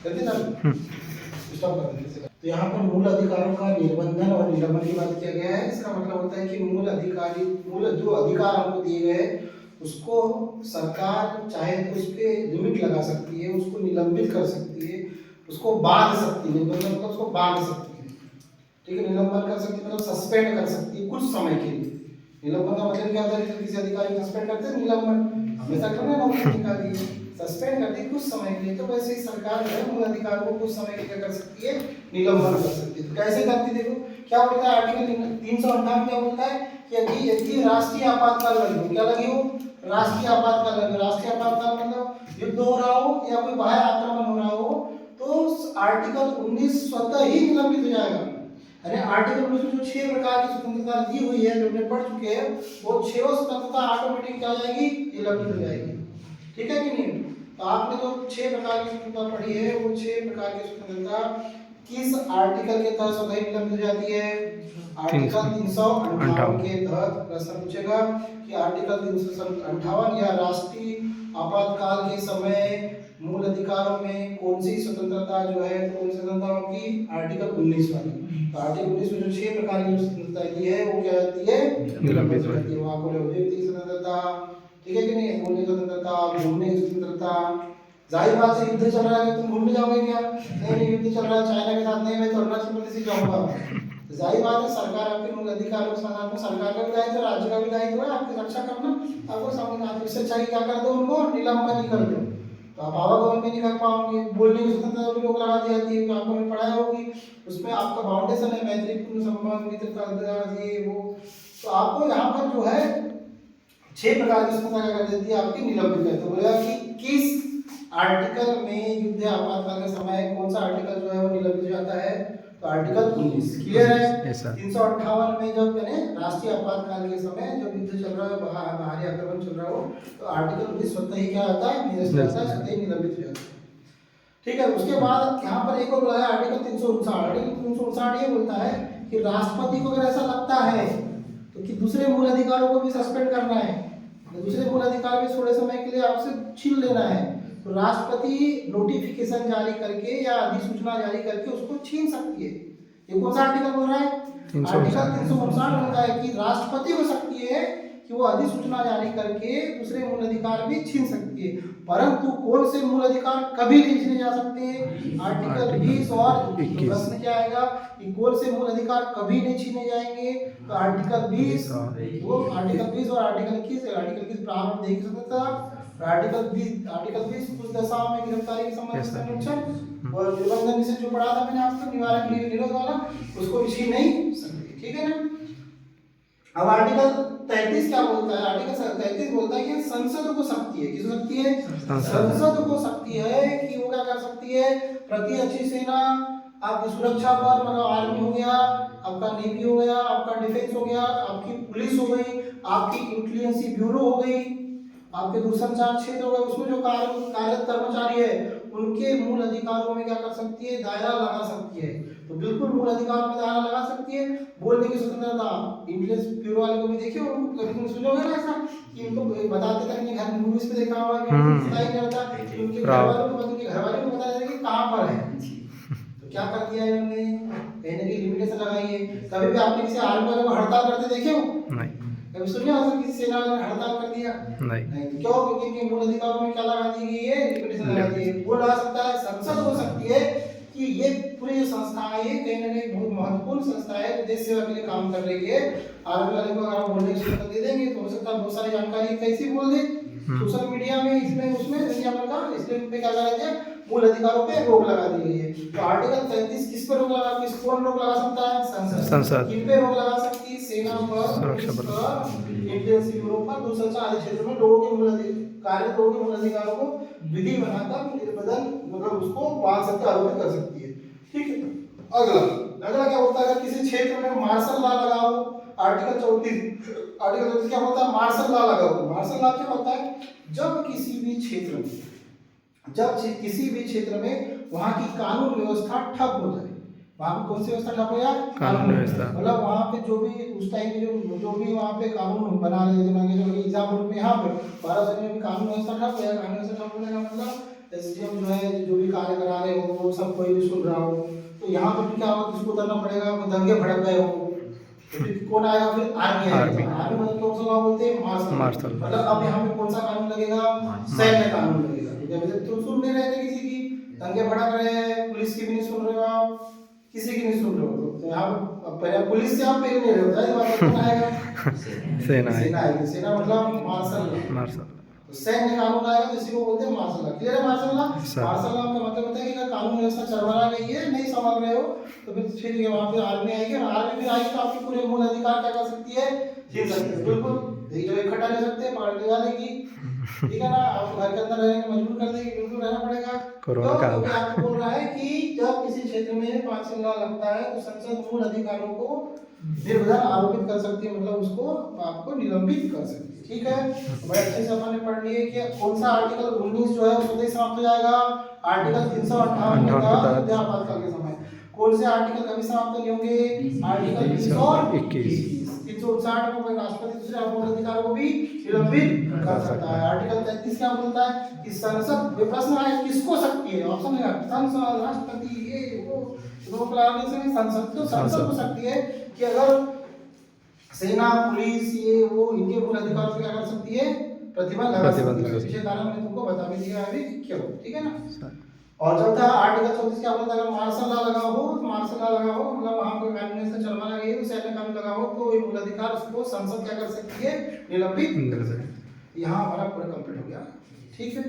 करते ना, स्टॉप कर देते। तो यहाँ पर मूल अधिकारों का निर्बंधन और निलंबन की बात किया गया है। इसका मतलब होता है कि मूल जो अधिकार हमको दिए गए उसको सरकार चाहे तो उस पर लिमिट लगा सकती है, उसको निलंबित कर सकती है, उसको बांध सकती है। निलंबन मतलब उसको बांध सकती है, ठीक है। निलंबन कर सकती है मतलब सस्पेंड कर सकती है कुछ समय के लिए। निलंबन का मतलब क्या होता है? किसी अधिकारी को सस्पेंड करते हैं, निलंबन हमेशा थोड़ी ना नौकरी निकाली है, सस्पेंड करती है कुछ समय के लिए। तो वैसे ही सरकार जो है मूल अधिकार को कुछ समय के लिए कर सकती है, निलंबन कर सकती है। तो कैसे करती है? देखो क्या बोलता है आर्टिकल 358 क्या बोलता है कि यदि राष्ट्रीय आपातकाल लगी हो, क्या लगी हो? राष्ट्रीय आपातकाल लगी। राष्ट्रीय आपातकाल मतलब युद्ध हो रहा हो या कोई बाह्य आक्रमण हो रहा हो, तो आर्टिकल 19 स्वतः ही निलंबित हो जाएगा। अरे आर्टिकल 19 में जो 6 प्रकार की स्वतंत्रता दी हुई है, जो हमने पढ़ चुके हैं, वो 6 स्वतंत्रता ऑटोमेटिक क्या हो जाएगी? निलंबित हो जाएगी, ठीक है कि नहीं? तो आपने जो 6 प्रकार की स्वतंत्रता पढ़ी है, वो 6 प्रकार की स्वतंत्रता किस आर्टिकल के तहत स्वतः निलंबित हो जाती है? आर्टिकल 358 के तहत प्रश्न पूछेगा कि आर्टिकल 358 या राष्ट्रीय आपातकाल के समय मूल अधिकारों में कौन सी स्वतंत्रता जो है, तो कौन सी स्वतंत्रता होगी? आर्टिकल 19 वाली। तो आर्टिकल 19 में जो 6 प्रकार की स्वतंत्रता दी है वो क्या होती है? निलंबित हो जाती है। वहां को व्यक्ति की स्वतंत्रता, ठीक है कि नहीं? बोलने की स्वतंत्रता, घूमने की स्वतंत्रता। जाहिर बात है युद्ध चल रहा है, तुम घूमने जाओगे क्या? नहीं युद्ध चल रहा है चाइना के साथ, नहीं मैं तो अरुणाचल प्रदेश ही जाऊंगा। तो जाहिर बात है सरकार आपके मूल अधिकारों के साथ, आपको सरकार का भी दायित्व, राज्य का भी दायित्व है आपकी रक्षा करना। आपको सामने आते इससे अच्छा क्या कर दो, उनको निलंबन ही कर दो। तो आप आवागमन भी नहीं कर पाओगे। बोलने की स्वतंत्रता भी लोग लगा दी जाती है, आपको में पढ़ाया होगी, उसमें आपका फाउंडेशन है मैत्रीपूर्ण संबंध, मित्रता, ये वो। तो आपको यहाँ पर जो है 6 प्रकार की स्वतंत्रता क्या कर देती है? आपकी निलंबित करती है। बोलेगा कि किस आर्टिकल में युद्ध आपातकाल के समय कौन सा आर्टिकल जो है वो निलंबित हो जाता है? तो आर्टिकल 19 क्लियर है। 358 में जब यानी राष्ट्रीय आपातकाल के समय जब युद्ध चल रहा है, बाहरी आक्रमण चल रहा हो, तो आर्टिकल 19 स्वतः ही क्या आता है? निरस्त होता है, स्वतः ही निलंबित हो जाता है, ठीक है। उसके बाद यहाँ पर एक और बोला है आर्टिकल 359। आर्टिकल 359 ये बोलता है कि राष्ट्रपति को अगर ऐसा लगता है तो कि दूसरे मूल अधिकारों को भी सस्पेंड करना है, दूसरे मूल अधिकार भी थोड़े समय के लिए आपसे छीन लेना है, तो राष्ट्रपति नोटिफिकेशन जारी करके या अधिसूचना जारी करके उसको छीन सकती है। ये कौन सा आर्टिकल बोल रहा है? आर्टिकल 359 बोलता है कि राष्ट्रपति हो सकती है कि वो अधिसूचना जारी करके दूसरे मूल अधिकार भी छीन सकती है, परंतु कौन से मूल अधिकार कभी नहीं छीने जा सकते? आर्टिकल 20 और 21। प्रश्न क्या आएगा कि कौन से मूल अधिकार कभी नहीं छीने जाएंगे? तो आर्टिकल 20 वो आर्टिकल 20 और आर्टिकल 21। आर्टिकल 20 प्रारंभ देख सकता, आर्टिकल 20 कुछ दशाओं में गिरफ्तारी के संबंध में संरक्षण और निबंधन से जो पढ़ा था मैंने आपको निवारक निरोध वाला, उसको भी छीन नहीं सकते, ठीक है ना। अब आर्टिकल 33 क्या बोलता है? आर्टिकल 33 बोलता है कि संसद को शक्ति है, किसको शक्ति है? संसद को शक्ति है कि वो क्या कर सकती है? प्रतिरक्षी सेना, आपकी सुरक्षा बल मतलब आर्मी हो गया, आपका नेवी हो गया, आपका डिफेंस हो गया, आपकी पुलिस हो गई, आपकी इंटेलिजेंस ब्यूरो हो गई, आपके दूरसंचार क्षेत्र हो गए, उसमें जो कार्यरत कर्मचारी है उनके मूल अधिकारों में क्या कर सकती है? दायरा लगा सकती है। तो बिल्कुल मूल अधिकारों में दायरा लगा सकती है। बोलने की स्वतंत्रता, इंटेलिजेंस ब्यूरो वाले को भी देखिए, कभी सुनोगे ना ऐसा कि इनको बताते थे कि घर में मूवीज में देखा होगा कि पता ही नहीं रहता कि उनके घर वालों को बता देते कि कहां पर है। तो क्या कर दिया इन्होंने? कहीं ना कहीं लिमिटेशन लगाई है। कभी भी आपने किसी आर्मी वाले को हड़ताल करते देखे हो? नहीं। कभी सुनिए ऐसा किसी सेना वाले ने हड़ताल कर दिया? नहीं। तो क्यों? क्योंकि इनके मूल अधिकारों में क्या लगा दी गई है? लिमिटेशन लगा दी है। वो लगा सकता है, संसद हो सकती है कि ये पूरी जो संस्था है ये कहीं ना कहीं बहुत महत्वपूर्ण संस्था है, देश सेवा के लिए काम कर रही है। आर्मी वाले को अगर आप बोलने की स्वतंत्रता दे देंगे तो हो सकता है बहुत सारी जानकारी कैसी बोल दे सोशल मीडिया में, इसमें उसमें दुनिया भर का, इसलिए उन पे क्या लगा दिया? मूल अधिकारों पे रोक लगा दी गई है। तो आर्टिकल 33 किस पर रोक लगा, कौन रोक लगा सकता है? संसद। किन पे रोक लगा सकती है? सेना पर, सुरक्षा बल, इंटेलिजेंस ब्यूरो पर, दूरसंचार आदि क्षेत्रों में लोगों के मूल अधिकारों को विधि बनाकर निर्बंधन मतलब उसको बांध सकते, आरोपित कर सकती है, ठीक है। अगला क्या होता है? अगर किसी क्षेत्र में मार्शल लॉ लगाओ, आर्टिकल 34 क्या होता है? मार्शल लॉ लगाओ। मार्शल लॉ क्या होता है? जब किसी भी क्षेत्र में वहां की कानून व्यवस्था ठप हो जाए, वहां पे कौन सी व्यवस्था ठप हो जाए? कानून व्यवस्था। मतलब वहां पे जो भी उस टाइम के जो भी वहां पे कानून बना रहे थे, मान लीजिए एग्जाम्पल में यहाँ पे भारत में भी कानून व्यवस्था ठप हो जाए। कानून व्यवस्था ठप होने का मतलब एसडीएम जो है जो भी कार्य करा रहे हो वो सब कोई भी सुन रहा हो, तो यहाँ पर भी क्या होगा, किसको उतरना पड़ेगा, वो दंगे भड़क गए हो तो फिर कौन आएगा, फिर आर्मी आएगा। आर्मी मतलब कौन सा लॉ बोलते हैं, मार्शल। मतलब अब यहाँ पे कौन सा कानून लगेगा, सैन्य कानून लगेगा। ठीक है, मतलब तुम सुन नहीं रहे थे किसी की, दंगे भड़क रहे हैं, पुलिस की भी नहीं सुन रहे हो आप, किसी की नहीं सुन रहे हो, तो यहाँ पे पुलिस से आप पेल नहीं रहे हो, जाहिर बात है कौन आएगा, सेना आएगी। सेना मतलब मार्शल। तो सैन्य कानून आएगा तो इसी को बोलते हैं मार्शल लॉ। क्लियर है मार्शल लॉ? मार्शल लॉ का मतलब होता है कि अगर कानून व्यवस्था चरमरा गई है, नहीं समझ रहे हो, तो फिर वहाँ पे आर्मी आएगी, और आर्मी भी आएगी तो आपके पूरे मूल अधिकार क्या कर सकती है, छीन सकती है। बिल्कुल एक जगह इकट्ठा ले सकते हैं, पकड़ के निकाल लेगी, ठीक है ना, आपको घर के अंदर रहने के मजबूर कर देगी, बिल्कुल रहना पड़ेगा। कोरोना काल क्योंकि आपको बोल रहा है कि जब किसी क्षेत्र में 5 लॉ लगता है तो संसद मूल अधिकारों को निर्विधान आरोपित कर सकती है, मतलब उसको आपको निलंबित कर सकती है। ठीक है, बड़े अच्छे से अपन ने पढ़ लिए कि कौन सा आर्टिकल 19 जो है स्वतः समाप्त हो जाएगा, आर्टिकल 358 का आपातकाल के समय। कौन से आर्टिकल कभी समाप्त नहीं होंगे, आर्टिकल 321। 359 में राष्ट्रपति दूसरे मूल अधिकारों को भी निलंबित कर सकता है। आर्टिकल 33 क्या बोलता है कि संसद, प्रश्न है किसको सकती है, ऑप्शन है संसद, राष्ट्रपति, ये वो, दो क्लास में संसद को सकती है कि अगर सेना, पुलिस, ये वो, इनके मूल अधिकारों से क्या कर सकती है, प्रतिबंध लगा सकती है। पिछले कारण मैंने तुमको बता भी दिया है क्यों, ठीक है ना। और चौथा आर्टिकल 34 क्या बोलता है, अगर मार्शल लॉ लगा हो, तो मार्शल लॉ लगा हो मतलब वहां पर कानून से चरमरा गई है, सैन्य कानून लगा हो, तो ये मूल अधिकार उसको संसद क्या कर सकती है, निलंबित कर सकती है। यहाँ हमारा पूरा कंप्लीट हो गया, ठीक है।